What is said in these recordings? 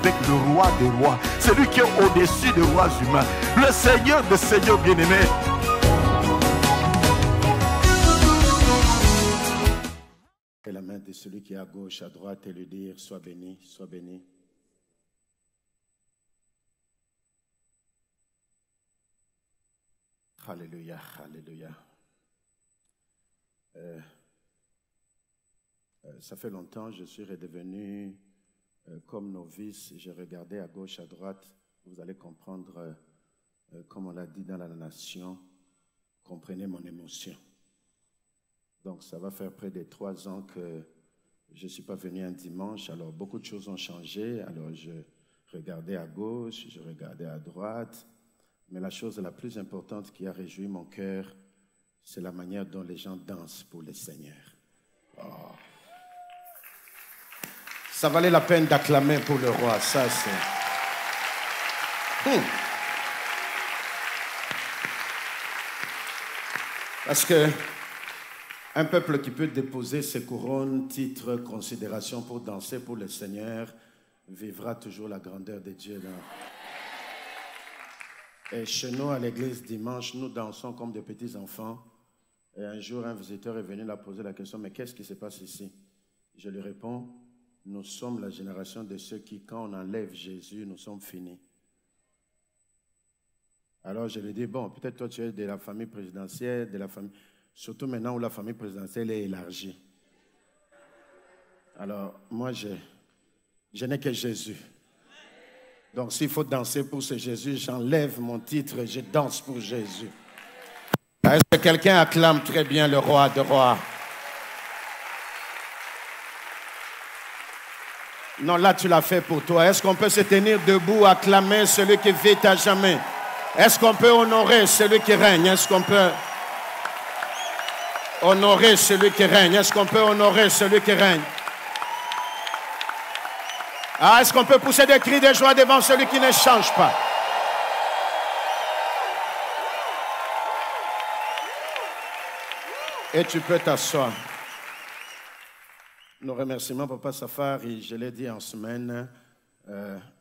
avec le roi des rois, celui qui est au-dessus des rois humains, le Seigneur des seigneurs bien-aimés. Et la main de celui qui est à gauche, à droite, et lui dire, sois béni, sois béni. Alléluia, alléluia. Ça fait longtemps, je suis redevenu comme novice. J'ai regardé à gauche, à droite. Vous allez comprendre, comme on l'a dit dans la nation, comprenez mon émotion. Donc, ça va faire près de 3 ans que je ne suis pas venu un dimanche. Alors, beaucoup de choses ont changé. Alors, je regardais à gauche, je regardais à droite. Mais la chose la plus importante qui a réjoui mon cœur, c'est la manière dont les gens dansent pour le Seigneur. Oh. Ça valait la peine d'acclamer pour le roi. Ça, c'est... Parce que un peuple qui peut déposer ses couronnes, titres, considérations pour danser pour le Seigneur, vivra toujours la grandeur de Dieu. Et chez nous, à l'église, dimanche, nous dansons comme des petits enfants. Et un jour, un visiteur est venu leur poser la question, mais qu'est-ce qui se passe ici? Je lui réponds, nous sommes la génération de ceux qui, quand on enlève Jésus, nous sommes finis. Alors je lui dis, bon, peut-être toi tu es de la famille présidentielle, de la famille... Surtout maintenant où la famille présidentielle est élargie. Alors, moi, je n'ai que Jésus. Donc, s'il faut danser pour ce Jésus, j'enlève mon titre et je danse pour Jésus. Est-ce que quelqu'un acclame très bien le roi de rois? Non, là, tu l'as fait pour toi. Est-ce qu'on peut se tenir debout, acclamer celui qui vit à jamais? Est-ce qu'on peut honorer celui qui règne? Est-ce qu'on peut honorer celui qui règne? Est-ce qu'on peut honorer celui qui règne? Ah, est-ce qu'on peut pousser des cris de joie devant celui qui ne change pas? Et tu peux t'asseoir. Nos remerciements, Papa Safari, je l'ai dit en semaine,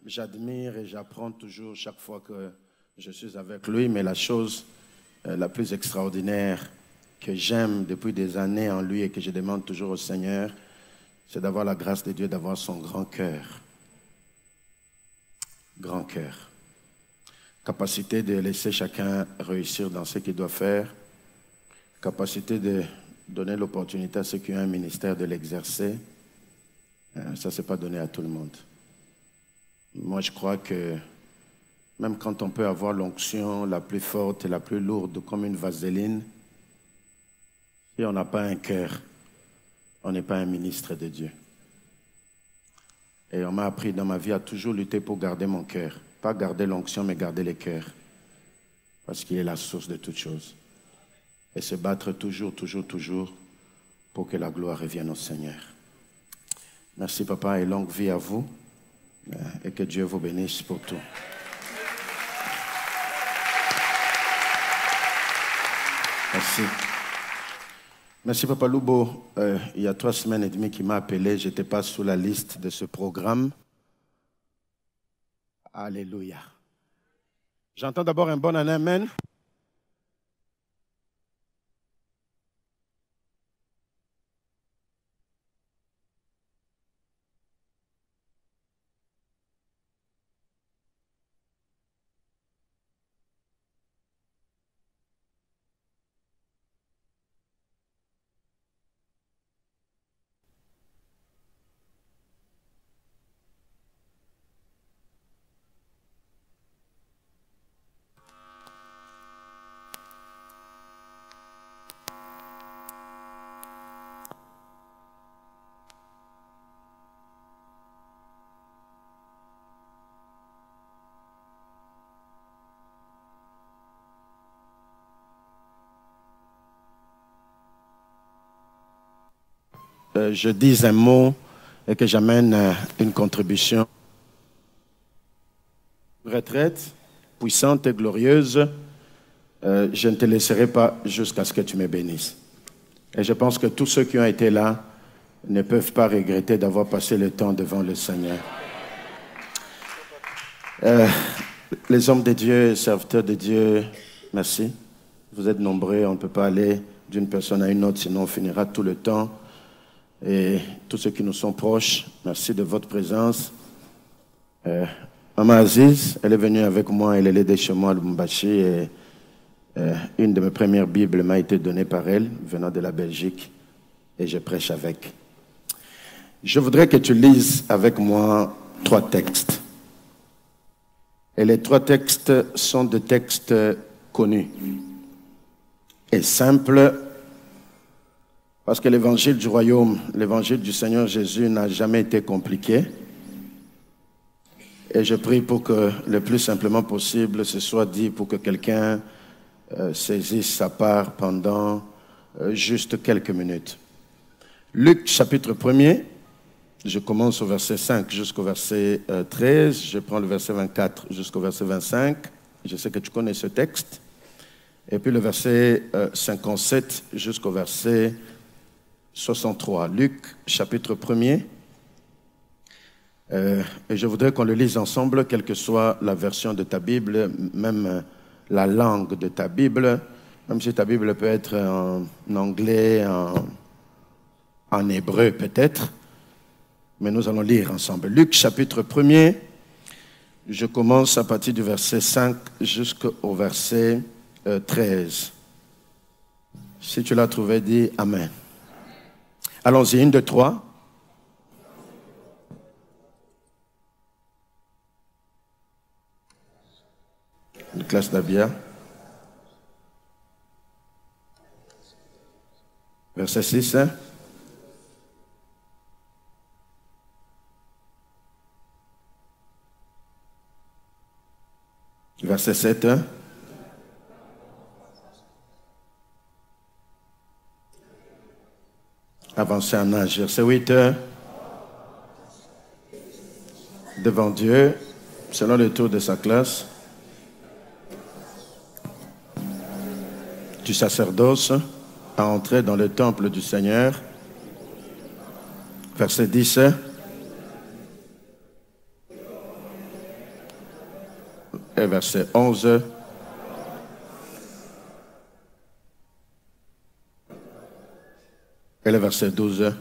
j'admire et j'apprends toujours chaque fois que je suis avec lui, mais la chose la plus extraordinaire que j'aime depuis des années en lui et que je demande toujours au Seigneur, c'est d'avoir la grâce de Dieu, d'avoir son grand cœur. Grand cœur. Capacité de laisser chacun réussir dans ce qu'il doit faire. Capacité de donner l'opportunité à ceux qui ont un ministère de l'exercer. Ça, ce n'est pas donné à tout le monde. Moi, je crois que même quand on peut avoir l'onction la plus forte et la plus lourde comme une vaseline, si on n'a pas un cœur, on n'est pas un ministre de Dieu. Et on m'a appris dans ma vie à toujours lutter pour garder mon cœur. Pas garder l'onction, mais garder le cœur. Parce qu'il est la source de toutes choses. Et se battre toujours, toujours, toujours pour que la gloire revienne au Seigneur. Merci, Papa, et longue vie à vous. Et que Dieu vous bénisse pour tout. Merci. Merci, Papa Loubo. Il y a 3 semaines et demie qu'il m'a appelé. Je n'étais pas sous la liste de ce programme. Alléluia. J'entends d'abord un bon amen. Je dise un mot et que j'amène une contribution. Retraite puissante et glorieuse, je ne te laisserai pas jusqu'à ce que tu me bénisses. Et je pense que tous ceux qui ont été là ne peuvent pas regretter d'avoir passé le temps devant le Seigneur. Euh, les hommes de Dieu, serviteurs de Dieu, merci. Vous êtes nombreux, on ne peut pas aller d'une personne à une autre, sinon on finira tout le temps. Et tous ceux qui nous sont proches, merci de votre présence. Maman Aziz, elle est venue avec moi, elle est aidée chez moi à Lubumbashi et une de mes premières Bibles m'a été donnée par elle, venant de la Belgique, et je prêche avec. Je voudrais que tu lises avec moi 3 textes. Et les 3 textes sont des textes connus et simples, parce que l'évangile du royaume, l'évangile du Seigneur Jésus n'a jamais été compliqué. Et je prie pour que le plus simplement possible, ce soit dit pour que quelqu'un saisisse sa part pendant juste quelques minutes. Luc chapitre 1er, je commence au verset 5 jusqu'au verset 13, je prends le verset 24 jusqu'au verset 25, je sais que tu connais ce texte, et puis le verset 57 jusqu'au verset 63. Luc chapitre 1er, et je voudrais qu'on le lise ensemble, quelle que soit la version de ta Bible, même la langue de ta Bible, même si ta Bible peut être en anglais, en hébreu peut-être, mais nous allons lire ensemble. Luc chapitre 1er, je commence à partir du verset 5 jusqu'au verset 13. Si tu l'as trouvé, dis Amen. Allons-y, 1, 2, 3. Une classe d'Abia. Verset 6. Verset 7. Avancer en âge. Verset 8. Devant Dieu, selon le tour de sa classe, du sacerdoce, à entrer dans le temple du Seigneur. Verset 10. Et verset 11. Et le verset 12.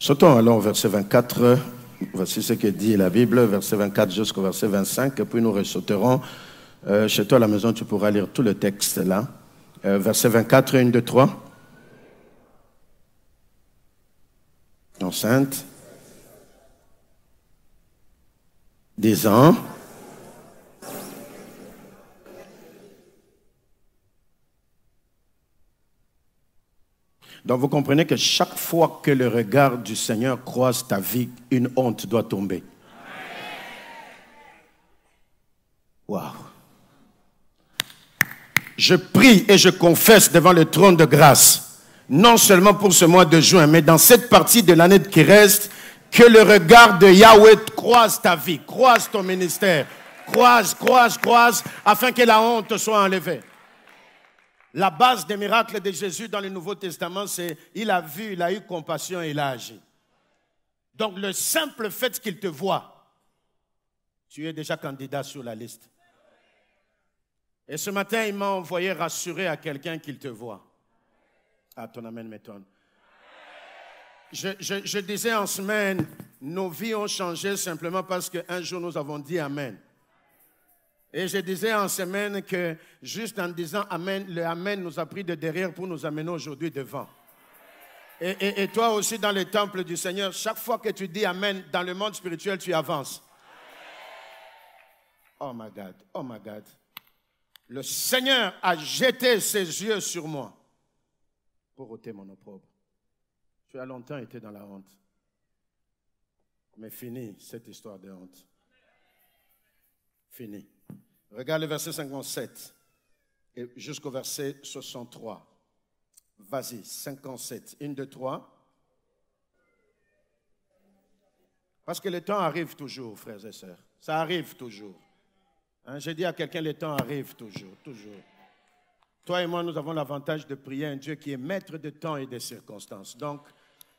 Sautons alors au verset 24. Voici ce que dit la Bible, verset 24 jusqu'au verset 25. Et puis nous ressauterons. Chez toi à la maison, tu pourras lire tout le texte là. Verset 24, 1, 2, 3. Enceinte. Disant. Donc vous comprenez que chaque fois que le regard du Seigneur croise ta vie, une honte doit tomber. Waouh! Je prie et je confesse devant le trône de grâce, non seulement pour ce mois de juin, mais dans cette partie de l'année qui reste, que le regard de Yahweh croise ta vie, croise ton ministère, croise, afin que la honte soit enlevée. La base des miracles de Jésus dans le Nouveau Testament, c'est il a vu, il a eu compassion et il a agi. Donc le simple fait qu'il te voit, tu es déjà candidat sur la liste. Et ce matin, il m'a envoyé rassurer à quelqu'un qu'il te voit. Ah, ton amen m'étonne. Je disais en semaine, nos vies ont changé simplement parce qu'un jour nous avons dit Amen. Et je disais en semaine que juste en disant Amen, le Amen nous a pris de derrière pour nous amener aujourd'hui devant. Et toi aussi dans le temple du Seigneur, chaque fois que tu dis Amen, dans le monde spirituel, tu avances. Oh my God, oh my God. Le Seigneur a jeté ses yeux sur moi pour ôter mon opprobre. Tu as longtemps été dans la honte. Mais fini cette histoire de honte. Fini. Regarde le verset 57 et jusqu'au verset 63. Vas-y, 57. 1, 2, 3. Parce que le temps arrive toujours, frères et sœurs. Ça arrive toujours. Hein, j'ai dit à quelqu'un, le temps arrive toujours, toujours. Toi et moi, nous avons l'avantage de prier un Dieu qui est maître de temps et des circonstances. Donc,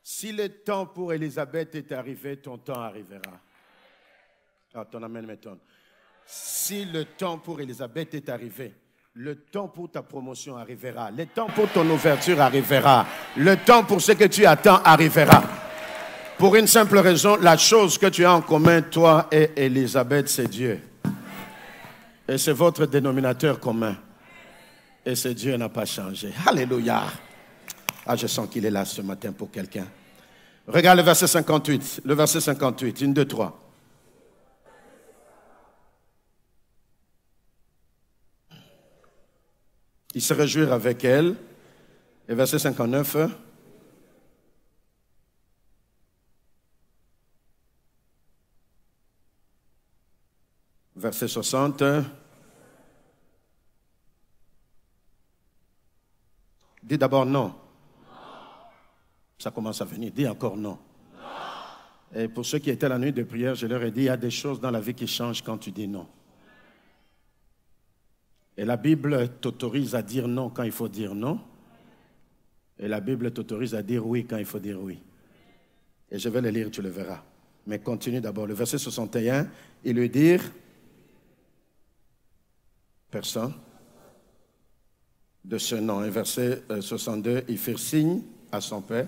Si le temps pour Élisabeth est arrivé, ton temps arrivera. Ah, ton amen m'étonne. Si le temps pour Élisabeth est arrivé, le temps pour ta promotion arrivera. Le temps pour ton ouverture arrivera. Le temps pour ce que tu attends arrivera. Pour une simple raison, la chose que tu as en commun, toi et Élisabeth, c'est Dieu. Et c'est votre dénominateur commun. Et ce Dieu n'a pas changé. Alléluia. Ah, je sens qu'il est là ce matin pour quelqu'un. Regarde le verset 58. Le verset 58. 1, 2, 3. Il se réjouir avec elle. Et verset 59. Verset 60. Dis d'abord non. Ça commence à venir. Dis encore non. Et pour ceux qui étaient à la nuit de prière, je leur ai dit, il y a des choses dans la vie qui changent quand tu dis non. Et la Bible t'autorise à dire non quand il faut dire non. Et la Bible t'autorise à dire oui quand il faut dire oui. Et je vais le lire, tu le verras. Mais continue d'abord. Le verset 61, il lui dit, personne de ce nom. Et verset 62, il fait signe à son père.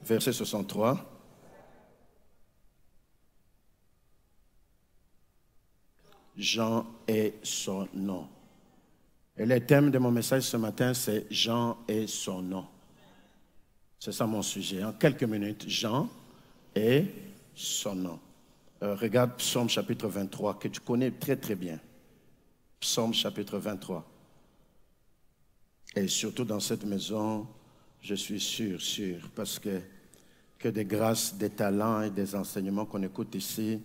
Verset 63. Jean est son nom. Et le thème de mon message ce matin, c'est Jean est son nom. C'est ça mon sujet. En quelques minutes, Jean est son nom. Regarde Psaume chapitre 23, que tu connais très très bien. Psaume chapitre 23. Et surtout dans cette maison, je suis sûr, parce que des grâces, des talents et des enseignements qu'on écoute ici,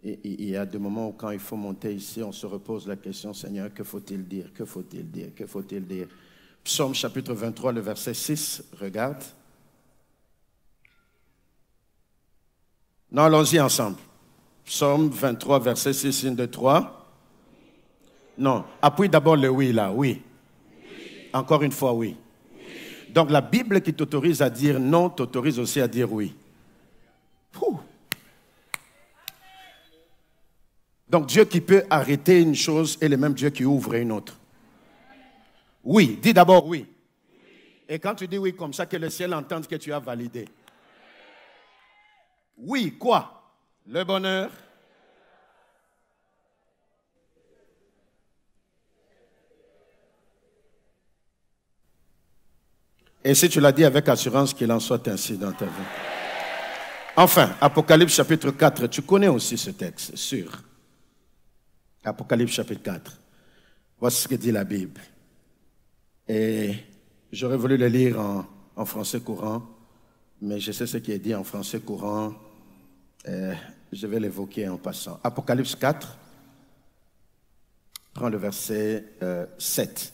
il y a des moments où quand il faut monter ici, on se repose la question, Seigneur, que faut-il dire? Que faut-il dire? Que faut-il dire? Psaume chapitre 23, le verset 6, regarde. Non, allons-y ensemble. Psaume 23, verset 6, 1, 2, 3. Non, appuie d'abord le oui là, oui. Encore une fois, oui. Donc la Bible qui t'autorise à dire non, t'autorise aussi à dire oui. Ouh. Donc Dieu qui peut arrêter une chose est le même Dieu qui ouvre une autre. Oui, dis d'abord oui. Et quand tu dis oui comme ça, que le ciel entende que tu as validé. Oui, quoi? Le bonheur. Et si tu l'as dit avec assurance, qu'il en soit ainsi dans ta vie. Enfin, Apocalypse chapitre 4, tu connais aussi ce texte, sûr. Apocalypse chapitre 4. Voici ce que dit la Bible. Et j'aurais voulu le lire en français courant, mais je sais ce qui est dit en français courant. Je vais l'évoquer en passant. Apocalypse 4, prends le verset 7.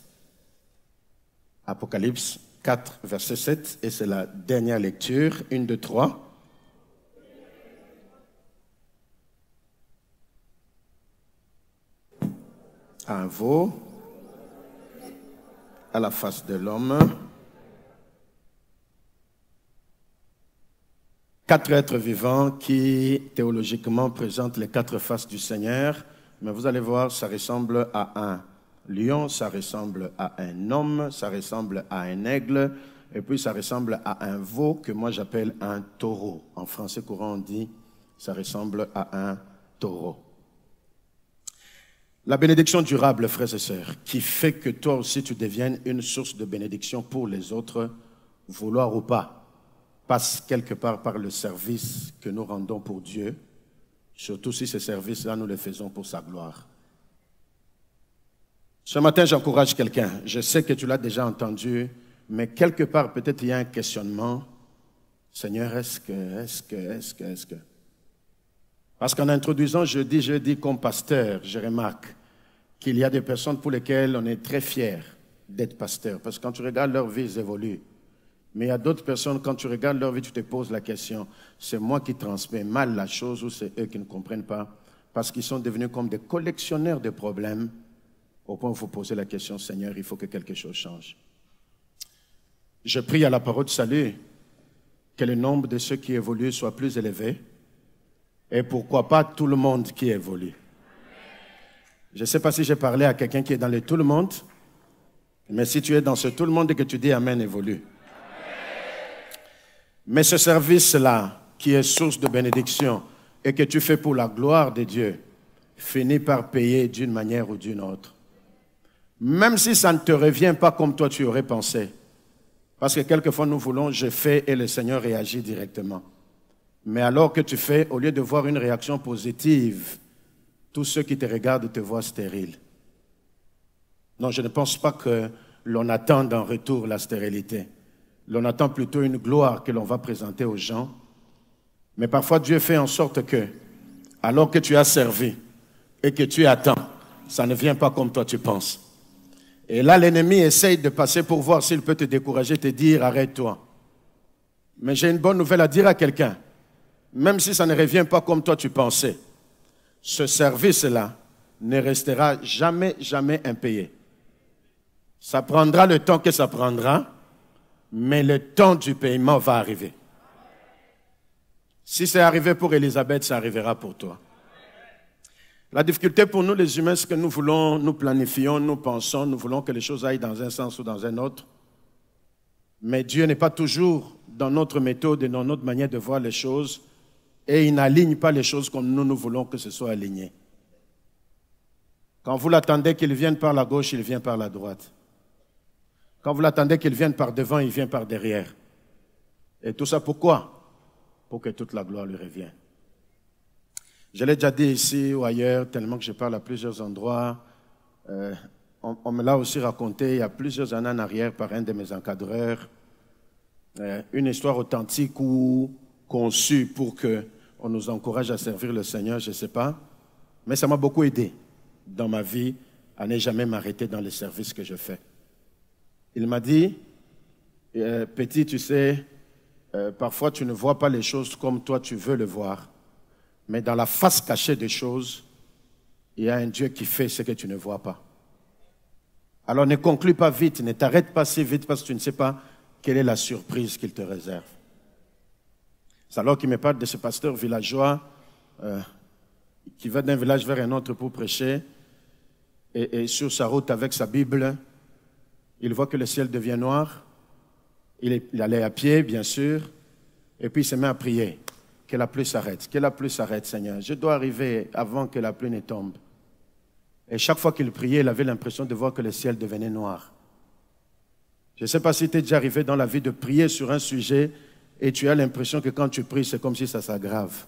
Apocalypse 4, verset 7, et c'est la dernière lecture. 1, 2, 3. Un veau à la face de l'homme. 4 êtres vivants qui, théologiquement, présentent les 4 faces du Seigneur. Mais vous allez voir, ça ressemble à un lion, ça ressemble à un homme, ça ressemble à un aigle, et puis ça ressemble à un veau que moi j'appelle un taureau. En français courant, on dit, ça ressemble à un taureau. La bénédiction durable, frères et sœurs, qui fait que toi aussi tu deviennes une source de bénédiction pour les autres, vouloir ou pas, passe quelque part par le service que nous rendons pour Dieu, surtout si ce service-là, nous le faisons pour sa gloire. Ce matin, j'encourage quelqu'un. Je sais que tu l'as déjà entendu, mais quelque part, peut-être il y a un questionnement. Seigneur, est-ce que... Parce qu'en introduisant jeudi comme pasteur, je remarque qu'il y a des personnes pour lesquelles on est très fier d'être pasteur. Parce que quand tu regardes leur vie, ils évoluent. Mais il y a d'autres personnes, quand tu regardes leur vie, tu te poses la question, c'est moi qui transmets mal la chose ou c'est eux qui ne comprennent pas? Parce qu'ils sont devenus comme des collectionneurs de problèmes, au point où il faut poser la question, Seigneur, il faut que quelque chose change. Je prie à la parole de salut que le nombre de ceux qui évoluent soit plus élevé et pourquoi pas tout le monde qui évolue. Je ne sais pas si j'ai parlé à quelqu'un qui est dans le tout le monde, mais si tu es dans ce tout le monde et que tu dis Amen, évolue. Mais ce service-là, qui est source de bénédiction et que tu fais pour la gloire de Dieu, finit par payer d'une manière ou d'une autre. Même si ça ne te revient pas comme toi tu aurais pensé. Parce que quelquefois nous voulons, je fais et le Seigneur réagit directement. Mais alors que tu fais, au lieu de voir une réaction positive, tous ceux qui te regardent te voient stérile. Non, je ne pense pas que l'on attende en retour la stérilité. L'on attend plutôt une gloire que l'on va présenter aux gens. Mais parfois Dieu fait en sorte que, alors que tu as servi et que tu attends, ça ne vient pas comme toi tu penses. Et là, l'ennemi essaye de passer pour voir s'il peut te décourager, te dire arrête-toi. Mais j'ai une bonne nouvelle à dire à quelqu'un. Même si ça ne revient pas comme toi tu pensais, ce service-là ne restera jamais, jamais impayé. Ça prendra le temps que ça prendra, mais le temps du paiement va arriver. Si c'est arrivé pour Élisabeth, ça arrivera pour toi. La difficulté pour nous les humains, c'est que nous voulons, nous planifions, nous pensons, nous voulons que les choses aillent dans un sens ou dans un autre. Mais Dieu n'est pas toujours dans notre méthode et dans notre manière de voir les choses. Et il n'aligne pas les choses comme nous voulons que ce soit aligné. Quand vous l'attendez qu'il vienne par la gauche, il vient par la droite. Quand vous l'attendez qu'il vienne par devant, il vient par derrière. Et tout ça pourquoi? Pour que toute la gloire lui revienne. Je l'ai déjà dit ici ou ailleurs, tellement que je parle à plusieurs endroits. On me l'a aussi raconté il y a plusieurs années en arrière par un de mes encadreurs. Une histoire authentique ou conçue pour qu'on nous encourage à servir le Seigneur, je ne sais pas. Mais ça m'a beaucoup aidé dans ma vie à ne jamais m'arrêter dans les services que je fais. Il m'a dit, petit, tu sais, parfois tu ne vois pas les choses comme toi tu veux le voir. Mais dans la face cachée des choses, il y a un Dieu qui fait ce que tu ne vois pas. Alors ne conclue pas vite, ne t'arrête pas si vite parce que tu ne sais pas quelle est la surprise qu'il te réserve. C'est alors qu'il me parle de ce pasteur villageois qui va d'un village vers un autre pour prêcher et sur sa route avec sa Bible, il voit que le ciel devient noir. Il allait à pied, bien sûr, et puis il se met à prier. Que la pluie s'arrête, que la pluie s'arrête, Seigneur. Je dois arriver avant que la pluie ne tombe. Et chaque fois qu'il priait, il avait l'impression de voir que le ciel devenait noir. Je ne sais pas si tu es déjà arrivé dans la vie de prier sur un sujet et tu as l'impression que quand tu pries, c'est comme si ça s'aggrave.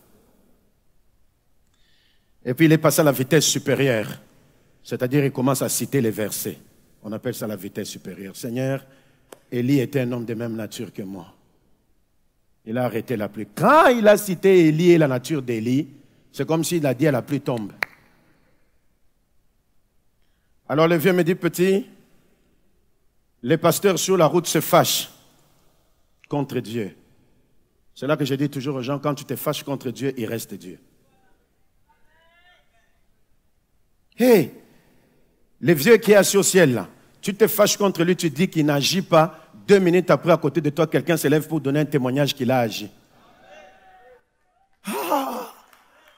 Et puis il est passé à la vitesse supérieure. C'est-à-dire il commence à citer les versets. On appelle ça la vitesse supérieure. Seigneur, Élie était un homme de même nature que moi. Il a arrêté la pluie. Quand il a cité Élie et la nature d'Élie, c'est comme s'il a dit à la pluie tombe. Alors le vieux me dit, petit, les pasteurs sur la route se fâchent contre Dieu. C'est là que je dis toujours aux gens, quand tu te fâches contre Dieu, il reste Dieu. Hé, le vieux qui est assis au ciel là, tu te fâches contre lui, tu dis qu'il n'agit pas. 2 minutes après, à côté de toi, quelqu'un se lève pour donner un témoignage qu'il a agi. Ah,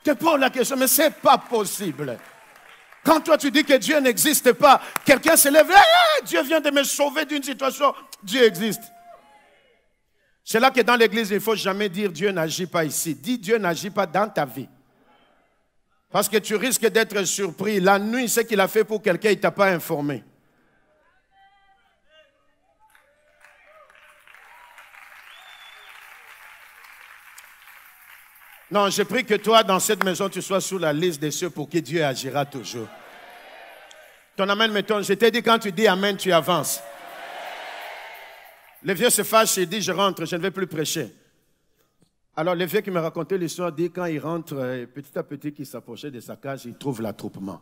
te pose la question, mais c'est pas possible. Quand toi tu dis que Dieu n'existe pas, quelqu'un se lève, Dieu vient de me sauver d'une situation, Dieu existe. C'est là que dans l'église, il ne faut jamais dire Dieu n'agit pas ici. Dis Dieu n'agit pas dans ta vie. Parce que tu risques d'être surpris. La nuit, ce qu'il a fait pour quelqu'un, il ne t'a pas informé. Non, je prie que toi, dans cette maison, tu sois sous la liste de ceux pour qui Dieu agira toujours. Ton amen, mettons, je t'ai dit, quand tu dis amen, tu avances. Le vieux se fâche et dit, je rentre, je ne vais plus prêcher. Alors, le vieux qui me racontait l'histoire dit, quand il rentre, petit à petit, qu'il s'approchait de sa cage, il trouve l'attroupement.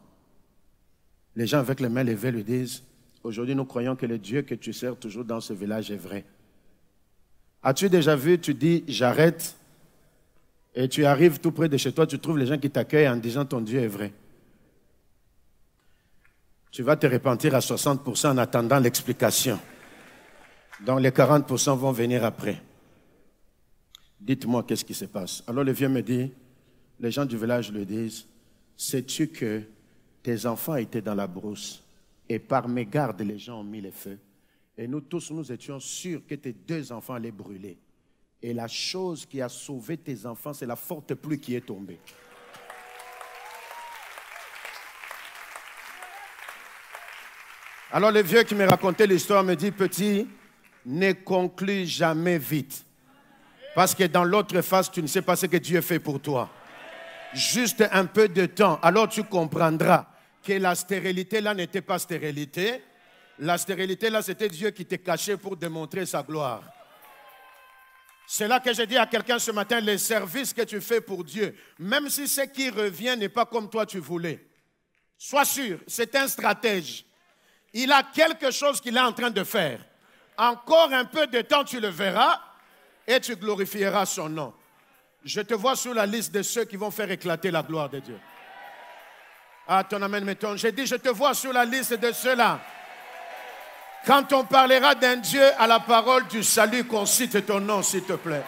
Les gens avec les mains levées lui disent, aujourd'hui, nous croyons que le Dieu que tu sers toujours dans ce village est vrai. As-tu déjà vu, tu dis, j'arrête. Et tu arrives tout près de chez toi, tu trouves les gens qui t'accueillent en disant ton Dieu est vrai. Tu vas te repentir à 60% en attendant l'explication. Donc les 40% vont venir après. Dites-moi qu'est-ce qui se passe. Alors le vieux me dit, les gens du village le disent, sais-tu que tes enfants étaient dans la brousse et par mégarde les gens ont mis les feux et nous tous nous étions sûrs que tes 2 enfants allaient brûler. Et la chose qui a sauvé tes enfants, c'est la forte pluie qui est tombée. Alors le vieux qui me racontait l'histoire me dit, petit, ne conclus jamais vite. Parce que dans l'autre face, tu ne sais pas ce que Dieu fait pour toi. Juste un peu de temps, alors tu comprendras que la stérilité là n'était pas stérilité. La stérilité là, c'était Dieu qui t'est caché pour démontrer sa gloire. C'est là que je dis à quelqu'un ce matin, les services que tu fais pour Dieu, même si ce qui revient n'est pas comme toi tu voulais, sois sûr, c'est un stratège. Il a quelque chose qu'il est en train de faire. Encore un peu de temps, tu le verras et tu glorifieras son nom. Je te vois sur la liste de ceux qui vont faire éclater la gloire de Dieu. Ah, ton amen, mettons. J'ai dit, je te vois sur la liste de ceux-là. Quand on parlera d'un Dieu à la parole du salut, qu'on cite ton nom, s'il te plaît.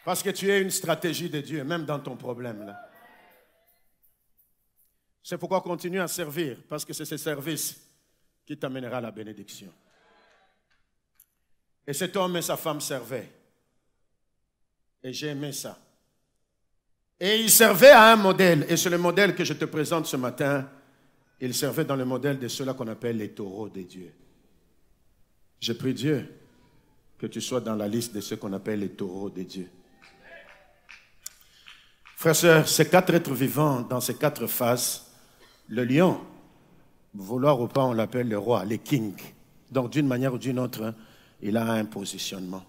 Parce que tu es une stratégie de Dieu, même dans ton problème là. C'est pourquoi continue à servir, parce que c'est ce service qui t'amènera à la bénédiction. Et cet homme et sa femme servaient. Et j'ai aimé ça. Et ils servaient à un modèle. Et c'est le modèle que je te présente ce matin. Ils servaient dans le modèle de ceux-là qu'on appelle les taureaux de Dieu. Je prie Dieu que tu sois dans la liste de ceux qu'on appelle les taureaux de Dieu. Frères et sœurs, ces 4 êtres vivants, dans ces 4 faces, le lion, vouloir ou pas, on l'appelle le roi, le king. Donc d'une manière ou d'une autre, il a un positionnement.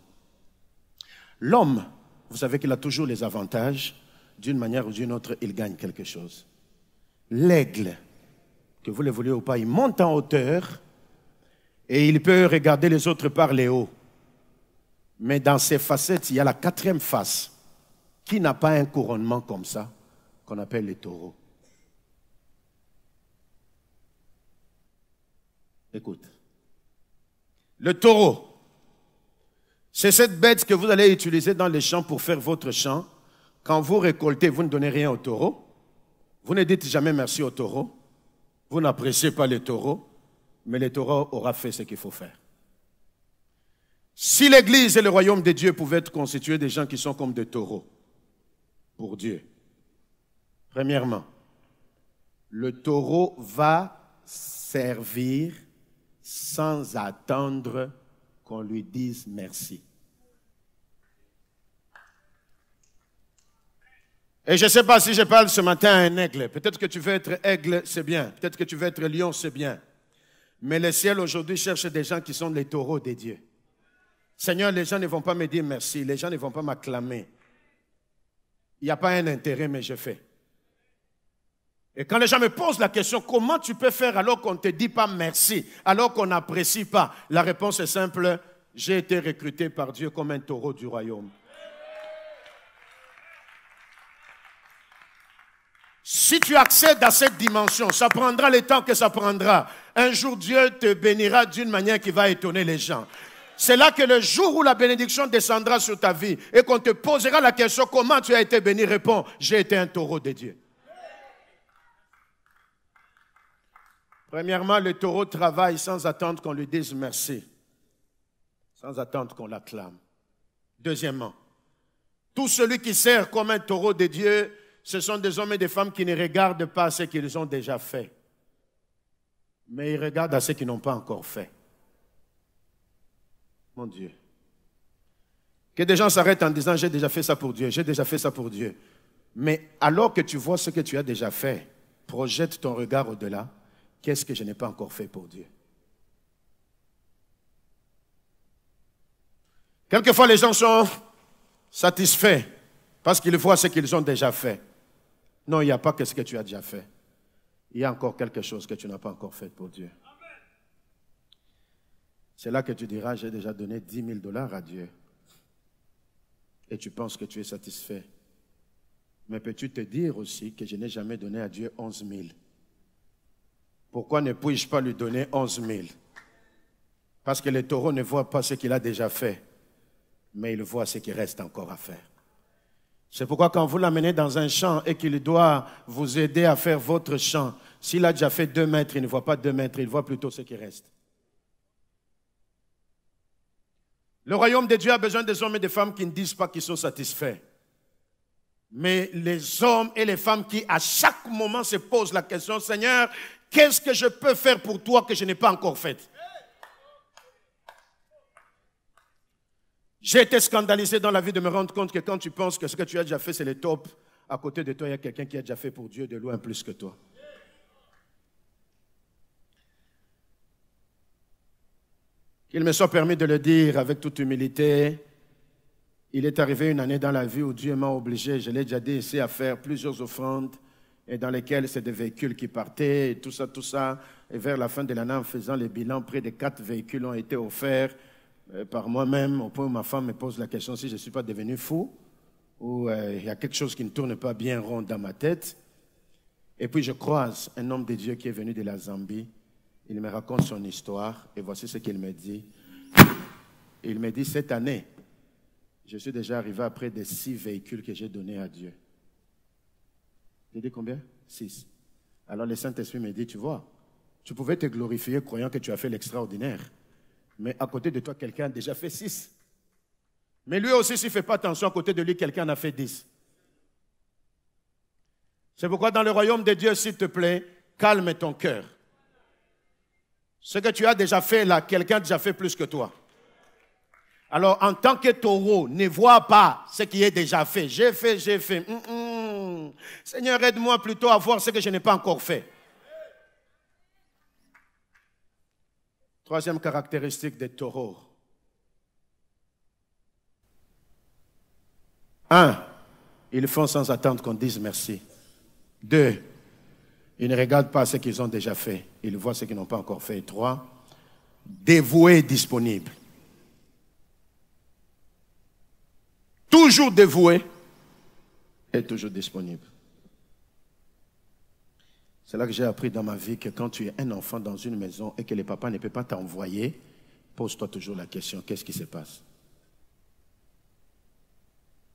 L'homme, vous savez qu'il a toujours les avantages. D'une manière ou d'une autre, il gagne quelque chose. L'aigle, que vous le vouliez ou pas, il monte en hauteur et il peut regarder les autres par les hauts. Mais dans ces facettes, il y a la 4e face qui n'a pas un couronnement comme ça, qu'on appelle les taureaux. Écoute. Le taureau, c'est cette bête que vous allez utiliser dans les champs pour faire votre champ. Quand vous récoltez, vous ne donnez rien au taureau. Vous ne dites jamais merci au taureau. Vous n'appréciez pas les taureaux, mais le taureau aura fait ce qu'il faut faire. Si l'Église et le royaume de Dieu pouvaient être constitués des gens qui sont comme des taureaux pour Dieu, premièrement, le taureau va servir sans attendre qu'on lui dise merci. Et je ne sais pas si je parle ce matin à un aigle. Peut-être que tu veux être aigle, c'est bien. Peut-être que tu veux être lion, c'est bien. Mais le ciel aujourd'hui cherche des gens qui sont les taureaux de Dieu. Seigneur, les gens ne vont pas me dire merci. Les gens ne vont pas m'acclamer. Il n'y a pas un intérêt, mais je fais. Et quand les gens me posent la question, comment tu peux faire alors qu'on ne te dit pas merci, alors qu'on n'apprécie pas? La réponse est simple, j'ai été recruté par Dieu comme un taureau du royaume. Si tu accèdes à cette dimension, ça prendra le temps que ça prendra. Un jour, Dieu te bénira d'une manière qui va étonner les gens. C'est là que le jour où la bénédiction descendra sur ta vie et qu'on te posera la question, comment tu as été béni, réponds, j'ai été un taureau de Dieu. Premièrement, le taureau travaille sans attendre qu'on lui dise merci, sans attendre qu'on l'acclame. Deuxièmement, tout celui qui sert comme un taureau de Dieu, ce sont des hommes et des femmes qui ne regardent pas à ce qu'ils ont déjà fait, mais ils regardent à ce qu'ils n'ont pas encore fait. Mon Dieu. Que des gens s'arrêtent en disant, j'ai déjà fait ça pour Dieu, j'ai déjà fait ça pour Dieu. Mais alors que tu vois ce que tu as déjà fait, projette ton regard au-delà. Qu'est-ce que je n'ai pas encore fait pour Dieu? Quelquefois, les gens sont satisfaits parce qu'ils voient ce qu'ils ont déjà fait. Non, il n'y a pas que ce que tu as déjà fait. Il y a encore quelque chose que tu n'as pas encore fait pour Dieu. C'est là que tu diras, j'ai déjà donné 10 000 $ à Dieu. Et tu penses que tu es satisfait. Mais peux-tu te dire aussi que je n'ai jamais donné à Dieu 11 000? Pourquoi ne puis-je pas lui donner 11 000? Parce que le taureau ne voit pas ce qu'il a déjà fait, mais il voit ce qui reste encore à faire. C'est pourquoi quand vous l'amenez dans un champ et qu'il doit vous aider à faire votre champ, s'il a déjà fait 2 mètres, il ne voit pas 2 mètres, il voit plutôt ce qui reste. Le royaume de Dieu a besoin des hommes et des femmes qui ne disent pas qu'ils sont satisfaits. Mais les hommes et les femmes qui, à chaque moment, se posent la question, Seigneur, qu'est-ce que je peux faire pour toi que je n'ai pas encore fait? J'ai été scandalisé dans la vie de me rendre compte que quand tu penses que ce que tu as déjà fait, c'est le top, à côté de toi, il y a quelqu'un qui a déjà fait pour Dieu de loin plus que toi. Qu'il me soit permis de le dire avec toute humilité, il est arrivé une année dans la vie où Dieu m'a obligé, je l'ai déjà dit ici, à faire plusieurs offrandes et dans lesquelles c'est des véhicules qui partaient, et tout ça. Et vers la fin de l'année, en faisant les bilans, près de 4 véhicules ont été offerts par moi-même, au point où ma femme me pose la question si je ne suis pas devenu fou ou il y a quelque chose qui ne tourne pas bien rond dans ma tête. Et puis je croise un homme de Dieu qui est venu de la Zambie. Il me raconte son histoire et voici ce qu'il me dit. Il me dit, cette année, je suis déjà arrivé à près de 6 véhicules que j'ai donnés à Dieu. J'ai dit combien? 6. Alors le Saint-Esprit me dit, tu vois, tu pouvais te glorifier croyant que tu as fait l'extraordinaire. Mais à côté de toi, quelqu'un a déjà fait 6. Mais lui aussi, s'il ne fait pas attention, à côté de lui, quelqu'un en a fait 10. C'est pourquoi dans le royaume de Dieu, s'il te plaît, calme ton cœur. Ce que tu as déjà fait là, quelqu'un a déjà fait plus que toi. Alors, en tant que taureau, ne vois pas ce qui est déjà fait. J'ai fait. Seigneur, aide-moi plutôt à voir ce que je n'ai pas encore fait. Troisième caractéristique des taureaux. 1, ils font sans attendre qu'on dise merci. 2, ils ne regardent pas ce qu'ils ont déjà fait. Ils voient ce qu'ils n'ont pas encore fait. 3, dévoués et disponibles. Toujours dévoué et toujours disponible. C'est là que j'ai appris dans ma vie que quand tu es un enfant dans une maison et que le papa ne peut pas t'envoyer, pose-toi toujours la question, qu'est-ce qui se passe?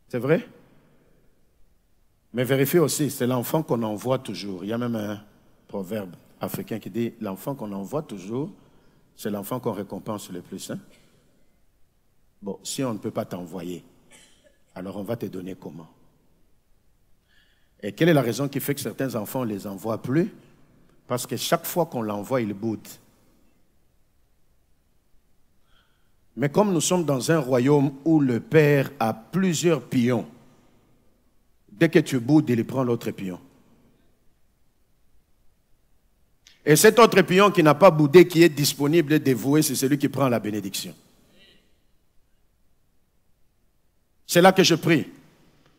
C'est vrai? Mais vérifie aussi, c'est l'enfant qu'on envoie toujours. Il y a même un proverbe africain qui dit, l'enfant qu'on envoie toujours, c'est l'enfant qu'on récompense le plus. Hein? Bon, si on ne peut pas t'envoyer, alors on va te donner comment? Et quelle est la raison qui fait que certains enfants ne les envoient plus? Parce que chaque fois qu'on l'envoie, il boude. Mais comme nous sommes dans un royaume où le père a plusieurs pions, dès que tu boudes, il prend l'autre pion. Et cet autre pion qui n'a pas boudé, qui est disponible et dévoué, c'est celui qui prend la bénédiction. C'est là que je prie,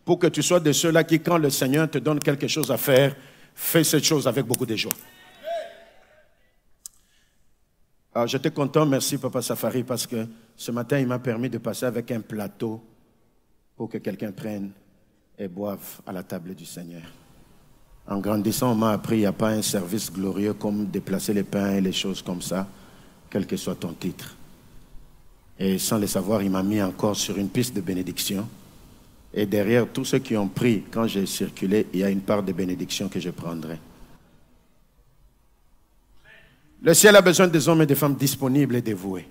pour que tu sois de ceux-là qui, quand le Seigneur te donne quelque chose à faire, fais cette chose avec beaucoup de joie. Alors, j'étais content, merci Papa Safari, parce que ce matin, il m'a permis de passer avec un plateau pour que quelqu'un prenne et boive à la table du Seigneur. En grandissant, on m'a appris qu'il n'y a pas un service glorieux comme déplacer les pains et les choses comme ça, quel que soit ton titre. Et sans le savoir, il m'a mis encore sur une piste de bénédiction. Et derrière tous ceux qui ont pris, quand j'ai circulé, il y a une part de bénédiction que je prendrai. Le ciel a besoin des hommes et des femmes disponibles et dévoués.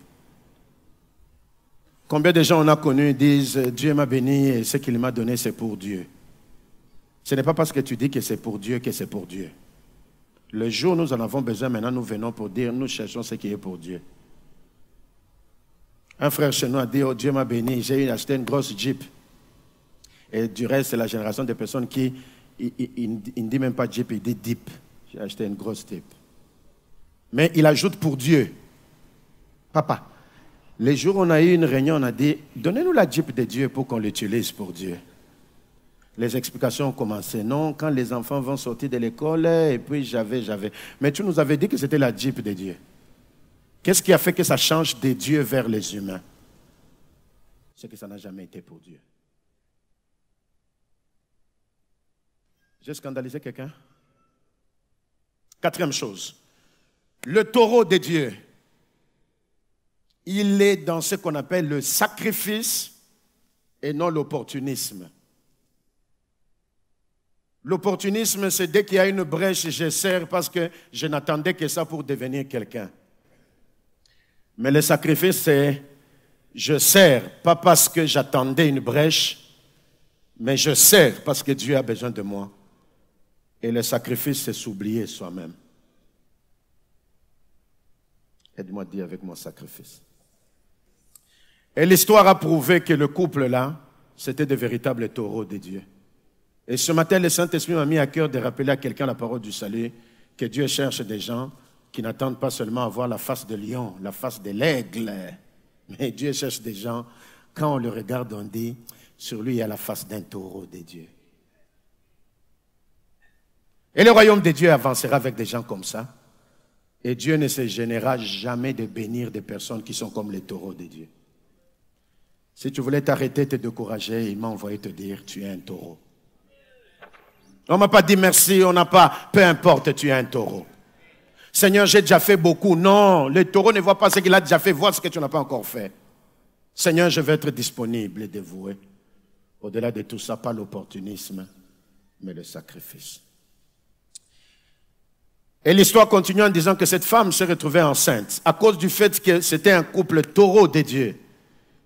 Combien de gens on a connus disent « Dieu m'a béni et ce qu'il m'a donné, c'est pour Dieu ». Ce n'est pas parce que tu dis que c'est pour Dieu que c'est pour Dieu. Le jour où nous en avons besoin, maintenant nous venons pour dire « Nous cherchons ce qui est pour Dieu ». Un frère chez nous a dit « Oh, Dieu m'a béni, j'ai acheté une grosse Jeep ». Et du reste, c'est la génération des personnes qui il ne dit même pas Jeep, il dit Deep. J'ai acheté une grosse Jeep. Mais il ajoute pour Dieu. Papa, les jours où on a eu une réunion, on a dit, donnez-nous la Jeep de Dieu pour qu'on l'utilise pour Dieu. Les explications ont commencé. Non, quand les enfants vont sortir de l'école, et puis j'avais. Mais tu nous avais dit que c'était la Jeep de Dieu. Qu'est-ce qui a fait que ça change de Dieu vers les humains? C'est que ça n'a jamais été pour Dieu. J'ai scandalisé quelqu'un? 4e chose. Le taureau de Dieu il est dans ce qu'on appelle le sacrifice et non l'opportunisme. L'opportunisme, c'est dès qu'il y a une brèche, je sers parce que je n'attendais que ça pour devenir quelqu'un. Mais le sacrifice, c'est je sers, pas parce que j'attendais une brèche, mais je sers parce que Dieu a besoin de moi. Et le sacrifice, c'est s'oublier soi-même. Aide-moi à dire avec mon sacrifice. Et l'histoire a prouvé que le couple-là, c'était de véritables taureaux de Dieu. Et ce matin, le Saint-Esprit m'a mis à cœur de rappeler à quelqu'un la parole du salut, que Dieu cherche des gens qui n'attendent pas seulement à voir la face de lion, la face de l'aigle, mais Dieu cherche des gens, quand on le regarde, on dit, sur lui, il y a la face d'un taureau de Dieu. Et le royaume de Dieu avancera avec des gens comme ça. Et Dieu ne se gênera jamais de bénir des personnes qui sont comme les taureaux de Dieu. Si tu voulais t'arrêter, te décourager, il m'a envoyé te dire, tu es un taureau. On ne m'a pas dit merci, on n'a pas, peu importe, tu es un taureau. Seigneur, j'ai déjà fait beaucoup. Non, le taureau ne voit pas ce qu'il a déjà fait, vois ce que tu n'as pas encore fait. Seigneur, je vais être disponible et dévoué. Au-delà de tout ça, pas l'opportunisme, mais le sacrifice. Et l'histoire continue en disant que cette femme s'est retrouvée enceinte à cause du fait que c'était un couple taureau de Dieu.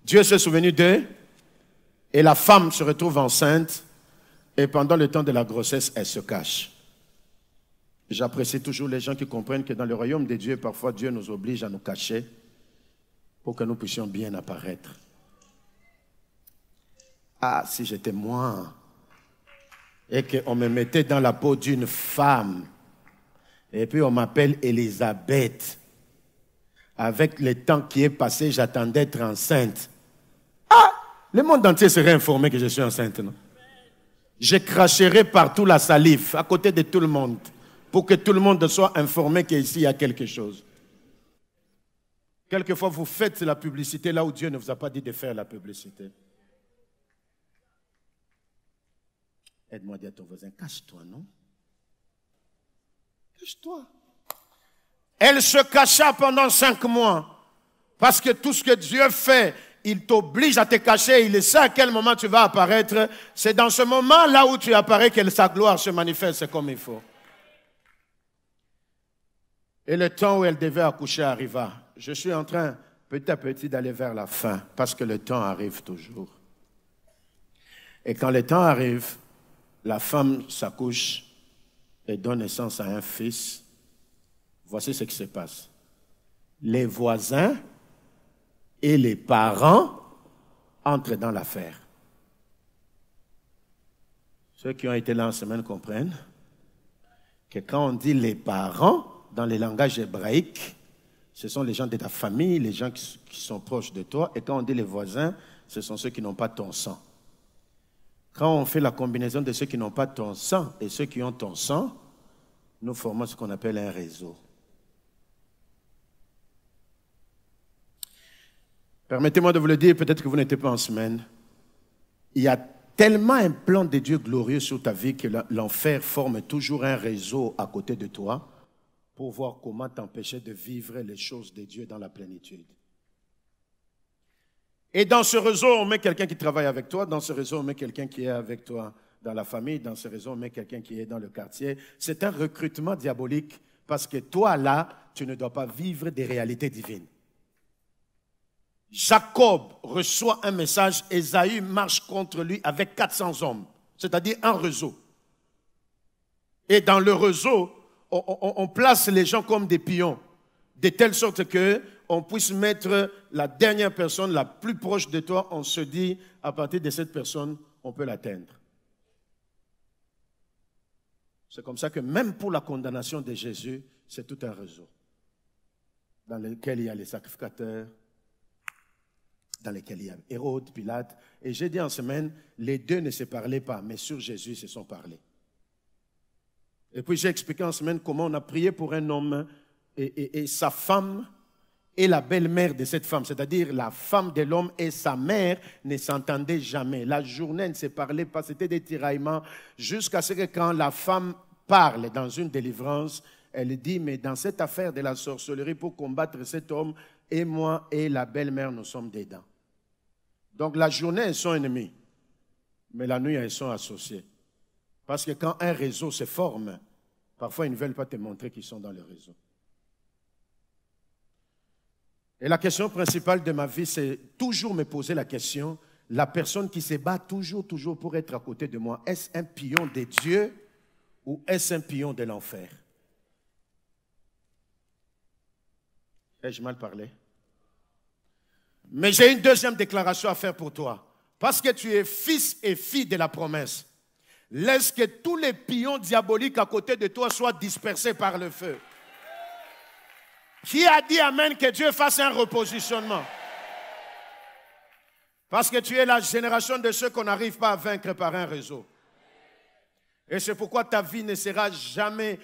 Dieu s'est souvenu d'eux et la femme se retrouve enceinte et pendant le temps de la grossesse, elle se cache. J'apprécie toujours les gens qui comprennent que dans le royaume de Dieu, parfois Dieu nous oblige à nous cacher pour que nous puissions bien apparaître. Ah, si j'étais moi et qu'on me mettait dans la peau d'une femme et puis on m'appelle Élisabeth. Avec le temps qui est passé, j'attendais d'être enceinte. Ah, le monde entier serait informé que je suis enceinte, non? Je cracherai partout la salive, à côté de tout le monde, pour que tout le monde soit informé qu'ici il y a quelque chose. Quelquefois, vous faites la publicité là où Dieu ne vous a pas dit de faire la publicité. Aide-moi à dire à ton voisin, cache-toi, non? Cache-toi. Elle se cacha pendant 5 mois, parce que tout ce que Dieu fait, il t'oblige à te cacher, il sait à quel moment tu vas apparaître. C'est dans ce moment-là où tu apparais que sa gloire se manifeste comme il faut. Et le temps où elle devait accoucher arriva. Je suis en train, petit à petit, d'aller vers la fin, parce que le temps arrive toujours. Et quand le temps arrive, la femme s'accouche et donne naissance à un fils. Voici ce qui se passe. Les voisins et les parents entrent dans l'affaire. Ceux qui ont été là en semaine comprennent que quand on dit les parents, dans les langages hébraïques, ce sont les gens de ta famille, les gens qui sont proches de toi. Et quand on dit les voisins, ce sont ceux qui n'ont pas ton sang. Quand on fait la combinaison de ceux qui n'ont pas ton sang et ceux qui ont ton sang, nous formons ce qu'on appelle un réseau. Permettez-moi de vous le dire, peut-être que vous n'êtes pas en semaine. Il y a tellement un plan de Dieu glorieux sur ta vie que l'enfer forme toujours un réseau à côté de toi pour voir comment t'empêcher de vivre les choses de Dieu dans la plénitude. Et dans ce réseau, on met quelqu'un qui travaille avec toi. Dans ce réseau, on met quelqu'un qui est avec toi dans la famille. Dans ce réseau, on met quelqu'un qui est dans le quartier. C'est un recrutement diabolique parce que toi, là, tu ne dois pas vivre des réalités divines. Jacob reçoit un message, Ésaü marche contre lui avec 400 hommes, c'est-à-dire un réseau. Et dans le réseau, on place les gens comme des pions, de telle sorte qu'on puisse mettre la dernière personne la plus proche de toi. On se dit, à partir de cette personne, on peut l'atteindre. C'est comme ça que même pour la condamnation de Jésus, c'est tout un réseau dans lequel il y a les sacrificateurs, dans lesquels il y a Hérode, Pilate. Et j'ai dit en semaine, les deux ne se parlaient pas, mais sur Jésus, ils se sont parlé. Et puis j'ai expliqué en semaine comment on a prié pour un homme et sa femme et la belle-mère de cette femme, c'est-à-dire la femme de l'homme et sa mère ne s'entendaient jamais. La journée ne se parlait pas, c'était des tiraillements, jusqu'à ce que quand la femme parle dans une délivrance, elle dit, mais dans cette affaire de la sorcellerie pour combattre cet homme, et moi et la belle-mère, nous sommes dedans. Donc la journée, elles sont ennemies, mais la nuit, elles sont associées. Parce que quand un réseau se forme, parfois ils ne veulent pas te montrer qu'ils sont dans le réseau. Et la question principale de ma vie, c'est toujours me poser la question, la personne qui se bat toujours pour être à côté de moi, est-ce un pion de Dieu ou est-ce un pion de l'enfer? Ai-je mal parlé? Mais j'ai une deuxième déclaration à faire pour toi. Parce que tu es fils et fille de la promesse. Laisse que tous les pions diaboliques à côté de toi soient dispersés par le feu. Qui a dit amen que Dieu fasse un repositionnement? Parce que tu es la génération de ceux qu'on n'arrive pas à vaincre par un réseau. Et c'est pourquoi ta vie ne sera jamais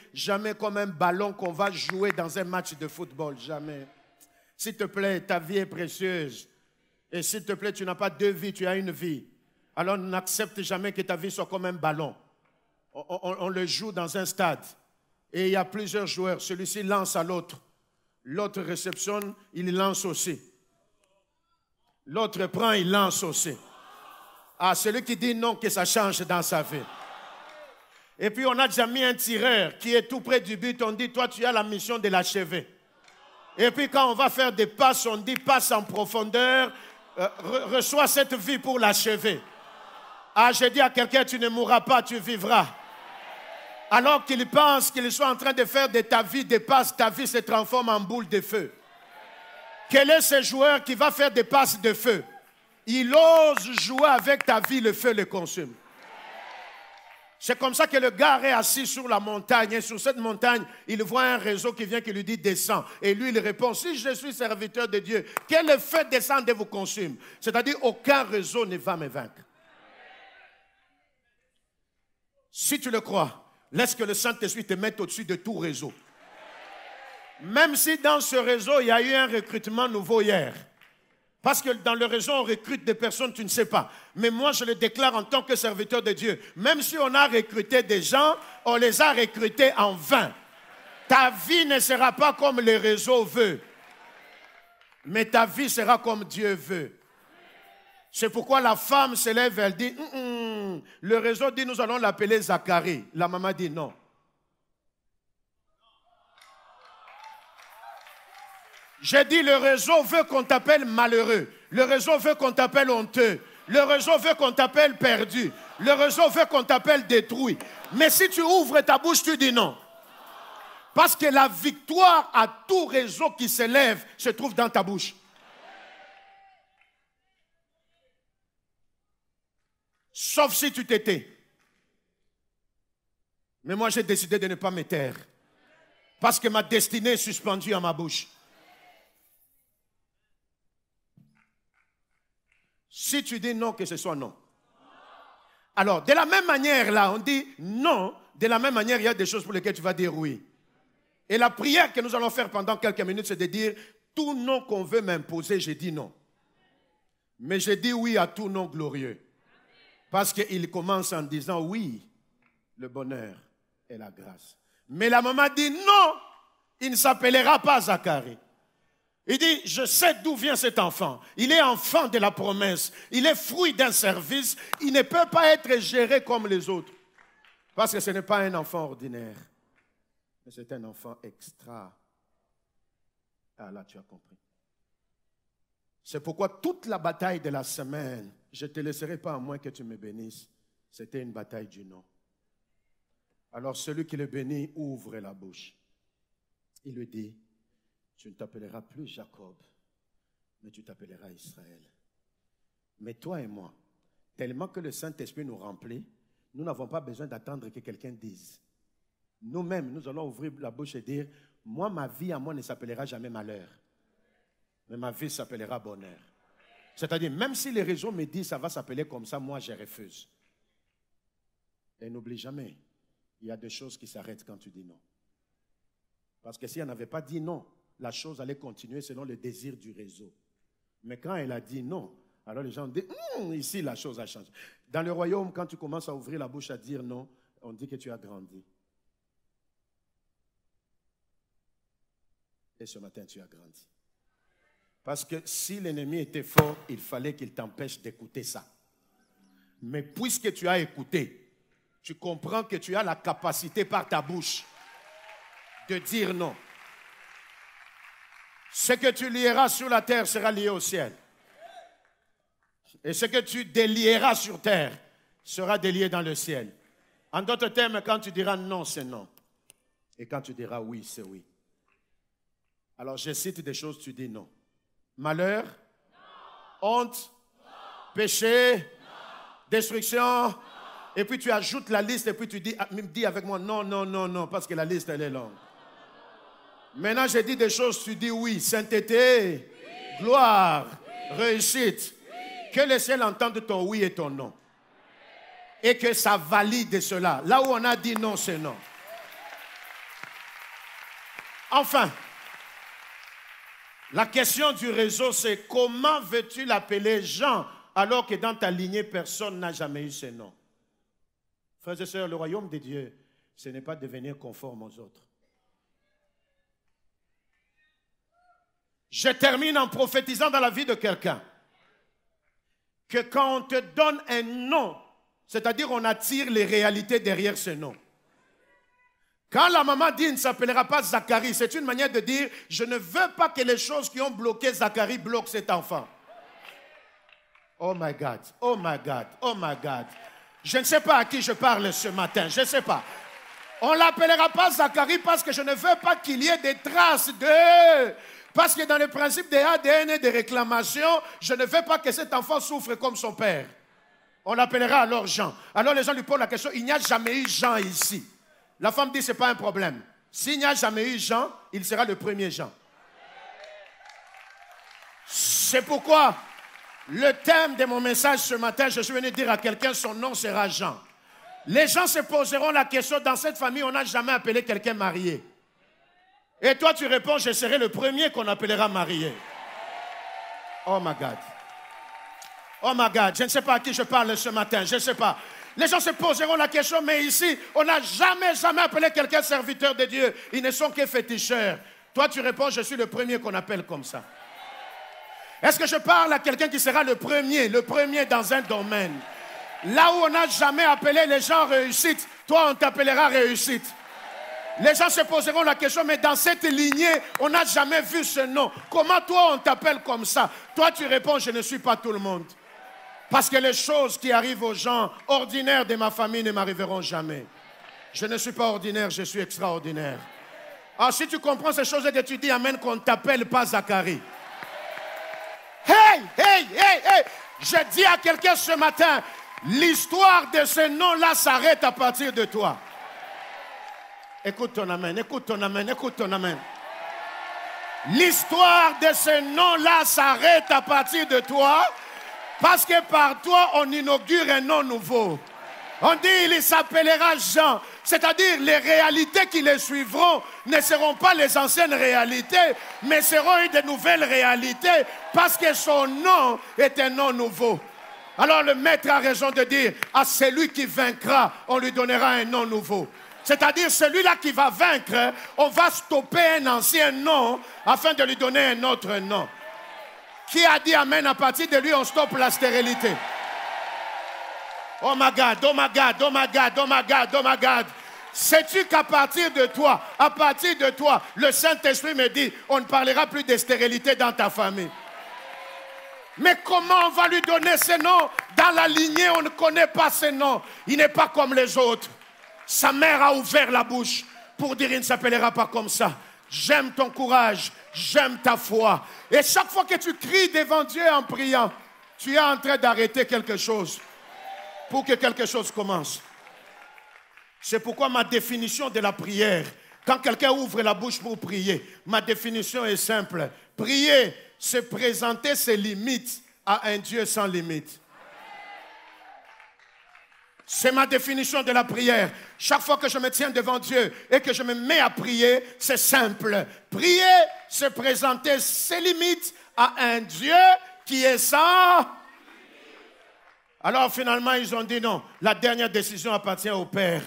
comme un ballon qu'on va jouer dans un match de football. Jamais. S'il te plaît, ta vie est précieuse. Et s'il te plaît, tu n'as pas deux vies, tu as une vie. Alors n'accepte jamais que ta vie soit comme un ballon. On le joue dans un stade. Et il y a plusieurs joueurs. Celui-ci lance à l'autre. L'autre réceptionne, il lance aussi. L'autre prend, il lance aussi. Ah, celui qui dit non, que ça change dans sa vie. Et puis on a déjà mis un tireur qui est tout près du but. On dit, toi tu as la mission de l'achever. Et puis quand on va faire des passes, on dit passe en profondeur, reçois cette vie pour l'achever. Ah, j'ai dit à quelqu'un, tu ne mourras pas, tu vivras. Alors qu'il pense qu'il soit en train de faire de ta vie des passes, ta vie se transforme en boule de feu. Quel est ce joueur qui va faire des passes de feu? Il ose jouer avec ta vie, le feu le consume. C'est comme ça que le gars est assis sur la montagne. Et sur cette montagne, il voit un réseau qui vient qui lui dit descends. Et lui, il répond, si je suis serviteur de Dieu, quel feu descend et vous consume? C'est-à-dire, aucun réseau ne va me vaincre. Si tu le crois, laisse que le Saint-Esprit te mette au-dessus de tout réseau. Même si dans ce réseau, il y a eu un recrutement nouveau hier. Parce que dans le réseau, on recrute des personnes, tu ne sais pas. Mais moi, je le déclare en tant que serviteur de Dieu. Même si on a recruté des gens, on les a recrutés en vain. Ta vie ne sera pas comme le réseau veut. Mais ta vie sera comme Dieu veut. C'est pourquoi la femme se lève, elle dit, le réseau dit, nous allons l'appeler Zacharie. La maman dit non. J'ai dit, le réseau veut qu'on t'appelle malheureux. Le réseau veut qu'on t'appelle honteux. Le réseau veut qu'on t'appelle perdu. Le réseau veut qu'on t'appelle détruit. Mais si tu ouvres ta bouche, tu dis non. Parce que la victoire à tout réseau qui s'élève se trouve dans ta bouche. Sauf si tu t'étais. Mais moi, j'ai décidé de ne pas me taire. Parce que ma destinée est suspendue à ma bouche. Si tu dis non, que ce soit non. Alors, de la même manière, là, on dit non. De la même manière, il y a des choses pour lesquelles tu vas dire oui. Et la prière que nous allons faire pendant quelques minutes, c'est de dire tout non qu'on veut m'imposer, j'ai dit non. Mais j'ai dit oui à tout non glorieux. Parce qu'il commence en disant oui, le bonheur et la grâce. Mais la maman dit non, il ne s'appellera pas Zacharie. Il dit, je sais d'où vient cet enfant. Il est enfant de la promesse. Il est fruit d'un service. Il ne peut pas être géré comme les autres. Parce que ce n'est pas un enfant ordinaire. Mais c'est un enfant extra. Ah là, tu as compris. C'est pourquoi toute la bataille de la semaine, je ne te laisserai pas à moins que tu me bénisses. C'était une bataille du non. Alors celui qui le bénit ouvre la bouche. Il lui dit, tu ne t'appelleras plus Jacob, mais tu t'appelleras Israël. Mais toi et moi, tellement que le Saint-Esprit nous remplit, nous n'avons pas besoin d'attendre que quelqu'un dise. Nous-mêmes, nous allons ouvrir la bouche et dire, moi, ma vie à moi ne s'appellera jamais malheur, mais ma vie s'appellera bonheur. C'est-à-dire, même si les réseaux me disent ça va s'appeler comme ça, moi, je refuse. Et n'oublie jamais, il y a des choses qui s'arrêtent quand tu dis non. Parce que si elle n'avait pas dit non, la chose allait continuer selon le désir du réseau. Mais quand elle a dit non, alors les gens disent, ici la chose a changé. Dans le royaume, quand tu commences à ouvrir la bouche à dire non, on dit que tu as grandi. Et ce matin, tu as grandi. Parce que si l'ennemi était fort, il fallait qu'il t'empêche d'écouter ça. Mais puisque tu as écouté, tu comprends que tu as la capacité par ta bouche de dire non. Ce que tu lieras sur la terre sera lié au ciel. Et ce que tu délieras sur terre sera délié dans le ciel. En d'autres termes, quand tu diras non, c'est non. Et quand tu diras oui, c'est oui. Alors je cite des choses, tu dis non. Malheur, non. Honte, non. Péché, non. Destruction. Non. Et puis tu ajoutes la liste et puis tu dis avec moi non, non, non, non, parce que la liste elle est longue. Maintenant je dis des choses, tu dis oui. Sainteté, oui. Gloire, oui. Réussite. Oui. Que le ciel entende ton oui et ton non. Et que ça valide cela. Là où on a dit non, c'est non. Enfin, la question du réseau, c'est comment veux-tu l'appeler Jean alors que dans ta lignée, personne n'a jamais eu ce nom? Frères et sœurs, le royaume de Dieu, ce n'est pas devenir conforme aux autres. Je termine en prophétisant dans la vie de quelqu'un que quand on te donne un nom, c'est-à-dire on attire les réalités derrière ce nom. Quand la maman dit « il ne s'appellera pas Zacharie », c'est une manière de dire « je ne veux pas que les choses qui ont bloqué Zacharie bloquent cet enfant ». Oh my God, oh my God, oh my God. Je ne sais pas à qui je parle ce matin, je ne sais pas. On ne l'appellera pas Zacharie parce que je ne veux pas qu'il y ait des traces de... Parce que dans le principe des ADN et des réclamations, je ne veux pas que cet enfant souffre comme son père. On l'appellera alors Jean. Alors les gens lui posent la question, il n'y a jamais eu Jean ici. La femme dit, ce n'est pas un problème. S'il n'y a jamais eu Jean, il sera le premier Jean. C'est pourquoi le thème de mon message ce matin, je suis venu dire à quelqu'un, son nom sera Jean. Les gens se poseront la question, dans cette famille, on n'a jamais appelé quelqu'un marié. Et toi, tu réponds, je serai le premier qu'on appellera marié. Oh my God. Oh my God, je ne sais pas à qui je parle ce matin, je ne sais pas. Les gens se poseront la question, mais ici, on n'a jamais appelé quelqu'un serviteur de Dieu. Ils ne sont que féticheurs. Toi, tu réponds, je suis le premier qu'on appelle comme ça. Est-ce que je parle à quelqu'un qui sera le premier dans un domaine? Là où on n'a jamais appelé les gens réussite, toi, on t'appellera réussite. Les gens se poseront la question, mais dans cette lignée, on n'a jamais vu ce nom. Comment toi, on t'appelle comme ça? Toi, tu réponds, je ne suis pas tout le monde. Parce que les choses qui arrivent aux gens ordinaires de ma famille ne m'arriveront jamais. Je ne suis pas ordinaire, je suis extraordinaire. Alors si tu comprends ces choses et que tu dis amen, qu'on ne t'appelle pas Zacharie. Hey! Je dis à quelqu'un ce matin, l'histoire de ce nom-là s'arrête à partir de toi. Écoute ton amen, écoute ton amen, écoute ton amen. L'histoire de ce nom-là s'arrête à partir de toi. Parce que par toi, on inaugure un nom nouveau. On dit, il s'appellera Jean. C'est-à-dire, les réalités qui les suivront ne seront pas les anciennes réalités, mais seront de nouvelles réalités, parce que son nom est un nom nouveau. Alors le maître a raison de dire, à celui qui vaincra, on lui donnera un nom nouveau. C'est-à-dire, celui-là qui va vaincre, on va stopper un ancien nom, afin de lui donner un autre nom. Qui a dit amen? À partir de lui, on stoppe la stérilité. Oh my God, oh my God, oh my God, oh my God, oh my God. Sais-tu qu'à partir de toi, le Saint-Esprit me dit, on ne parlera plus de stérilité dans ta famille. Mais comment on va lui donner ce nom? Dans la lignée, on ne connaît pas ce nom. Il n'est pas comme les autres. Sa mère a ouvert la bouche pour dire, il ne s'appellera pas comme ça. J'aime ton courage, j'aime ta foi. Et chaque fois que tu cries devant Dieu en priant, tu es en train d'arrêter quelque chose pour que quelque chose commence. C'est pourquoi ma définition de la prière, quand quelqu'un ouvre la bouche pour prier, ma définition est simple. Prier, c'est présenter ses limites à un Dieu sans limite. C'est ma définition de la prière. Chaque fois que je me tiens devant Dieu et que je me mets à prier, c'est simple. Prier, c'est présenter ses limites à un Dieu qui est sans. Alors finalement, ils ont dit non. La dernière décision appartient au Père.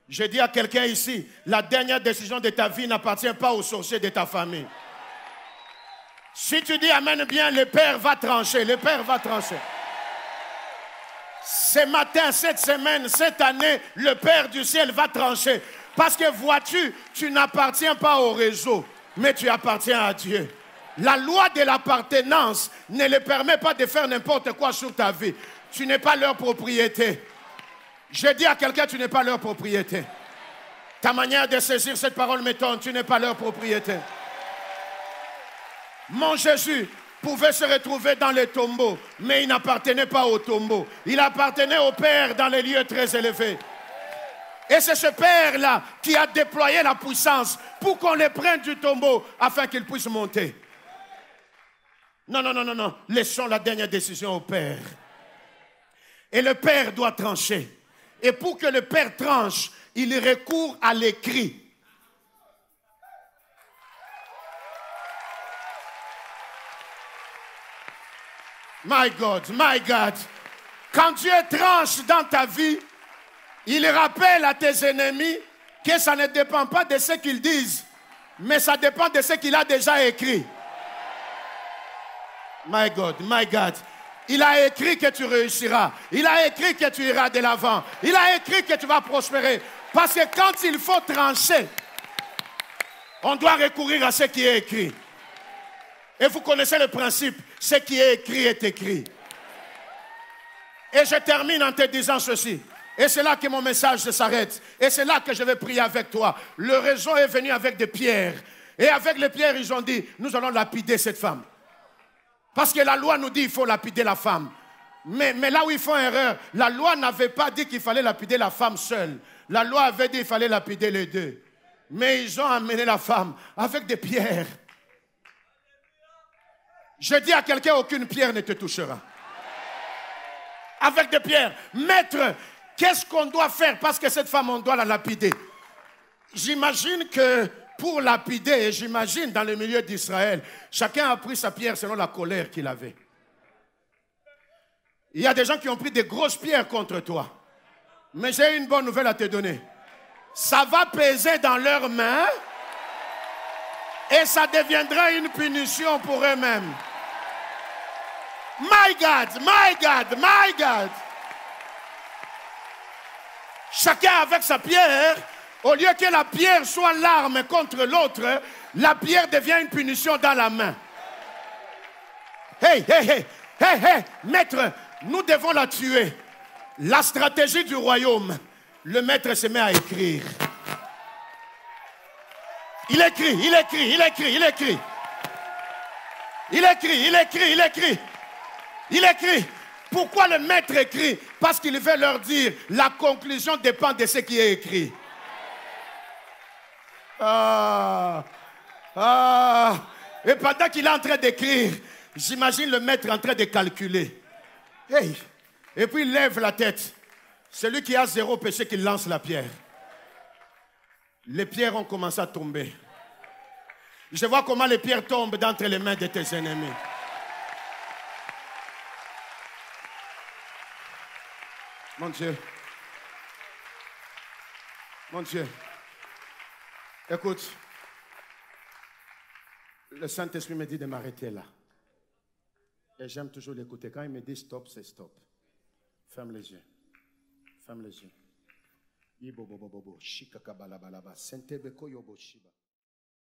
Je dis à quelqu'un ici, la dernière décision de ta vie n'appartient pas aux sorciers de ta famille. Si tu dis amen bien, le Père va trancher. Le Père va trancher. Ce matin, cette semaine, cette année, le Père du ciel va trancher. Parce que vois-tu, tu n'appartiens pas au réseau, mais tu appartiens à Dieu. La loi de l'appartenance ne les permet pas de faire n'importe quoi sur ta vie. Tu n'es pas leur propriété. Je dis à quelqu'un, tu n'es pas leur propriété. Ta manière de saisir cette parole m'étonne, tu n'es pas leur propriété. Mon Jésus pouvait se retrouver dans les tombeaux, mais il n'appartenait pas au tombeau. Il appartenait au Père dans les lieux très élevés. Et c'est ce Père-là qui a déployé la puissance pour qu'on les prenne du tombeau afin qu'ils puissent monter. Non, non, non, non, non. Laissons la dernière décision au Père. Et le Père doit trancher. Et pour que le Père tranche, il recourt à l'écrit. My God, my God. Quand Dieu tranche dans ta vie, il rappelle à tes ennemis que ça ne dépend pas de ce qu'ils disent, mais ça dépend de ce qu'il a déjà écrit. My God, my God. Il a écrit que tu réussiras. Il a écrit que tu iras de l'avant. Il a écrit que tu vas prospérer. Parce que quand il faut trancher, on doit recourir à ce qui est écrit. Et vous connaissez le principe. Ce qui est écrit est écrit. Et je termine en te disant ceci. Et c'est là que mon message s'arrête. Et c'est là que je vais prier avec toi. Le réseau est venu avec des pierres. Et avec les pierres, ils ont dit, nous allons lapider cette femme. Parce que la loi nous dit qu'il faut lapider la femme. Mais là où ils font erreur, la loi n'avait pas dit qu'il fallait lapider la femme seule. La loi avait dit qu'il fallait lapider les deux. Mais ils ont amené la femme avec des pierres. Je dis à quelqu'un, aucune pierre ne te touchera. Avec des pierres. Maître, qu'est-ce qu'on doit faire? Parce que cette femme, on doit la lapider. J'imagine que pour lapider, et j'imagine dans le milieu d'Israël, chacun a pris sa pierre selon la colère qu'il avait. Il y a des gens qui ont pris des grosses pierres contre toi. Mais j'ai une bonne nouvelle à te donner. Ça va peser dans leurs mains et ça deviendra une punition pour eux-mêmes. My God, my God, my God. Chacun avec sa pierre, au lieu que la pierre soit l'arme contre l'autre, la pierre devient une punition dans la main. Hey, hey, hey, hey, hey, maître, nous devons la tuer. La stratégie du royaume, le maître se met à écrire. Il écrit, il écrit, il écrit, il écrit. Il écrit, il écrit, il écrit. Il écrit. Pourquoi le maître écrit? Parce qu'il veut leur dire, la conclusion dépend de ce qui est écrit. Et pendant qu'il est en train d'écrire, j'imagine le maître en train de calculer. Hey. Et puis il lève la tête. Celui qui a zéro péché, qui lance la pierre. Les pierres ont commencé à tomber. Je vois comment les pierres tombent d'entre les mains de tes ennemis. Mon Dieu. Mon Dieu. Écoute. Le Saint-Esprit me dit de m'arrêter là. Et j'aime toujours l'écouter. Quand il me dit stop, c'est stop. Ferme les yeux. Ferme les yeux.